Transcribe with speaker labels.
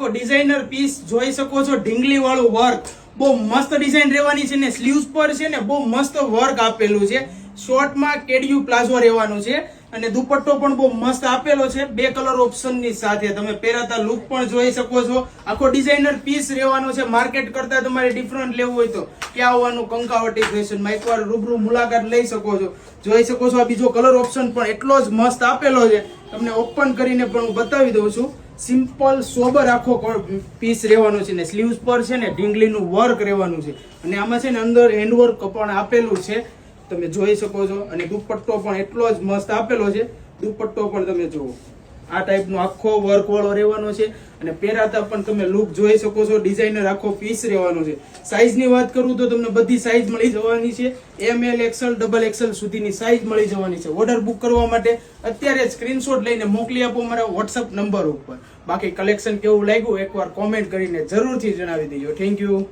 Speaker 1: Designer piece જોઈ શકો છો, ઢીંગલી વાળું વર્ક બહુ મસ્ત ડિઝાઇન રહેવાની છે ને સ્લીવ્સ પર છે ને બહુ મસ્ત વર્ક આપેલું છે. શોર્ટમાં કેડિયું પ્લાઝો રહેવાનું છે અને દુપટ્ટો પણ બહુ મસ્ત આપેલો છે. 2 કલર ઓપ્શનની સાથે તમે પહેરાતા લુક પણ જોઈ શકો છો. આખો ડિઝાઇનર પીસ રહેવાનો છે. માર્કેટ કરતા તમારે ડિફરન્ટ લેવું હોય તો ક્યાં આવવાનું, કંકાવટી ફેશનમાં એકવાર રૂબરૂ મુલાકાત લઈ શકો છો. જોઈ શકો છો આ બીજો કલર ઓપ્શન પણ એટલો જ મસ્ત આપેલો છે. તમને ઓપન કરીને પણ હું બતાવી દઉં છું. સિમ્પલ સોબર આખો પીસ રહેવાનો છે ને સ્લીવ્સ પર છે ને ઢીંગલીનું વર્ક રહેવાનું છે અને આમાં છે ને અંદર હેન્ડવર્ક પણ આપેલું છે, તમે જોઈ શકો છો. અને દુપટ્ટો પણ એટલો જ મસ્ત આપેલો છે. દુપટ્ટો પણ તમે જુઓ આ ટાઈપનો આખો વર્ક વાળો રહેવાનો છે અને પહેરાતા પણ તમે લુક જોઈ શકો છો. ડિઝાઇનર આખો પીસ રહેવાનો છે. સાઈઝની વાત કરું તો તમને બધી સાઈઝ મળી જવાની છે. ML XL XXL સુધીની સાઈઝ મળી જવાની છે. ઓર્ડર બુક કરવા માટે અત્યારે સ્ક્રીનશોટ લઈને મોકલી આપો મારા WhatsApp નંબર ઉપર. બાકી કલેક્શન કેવું લાગ્યું એકવાર કોમેન્ટ કરીને જરૂરથી જણાવી દેજો. Thank you.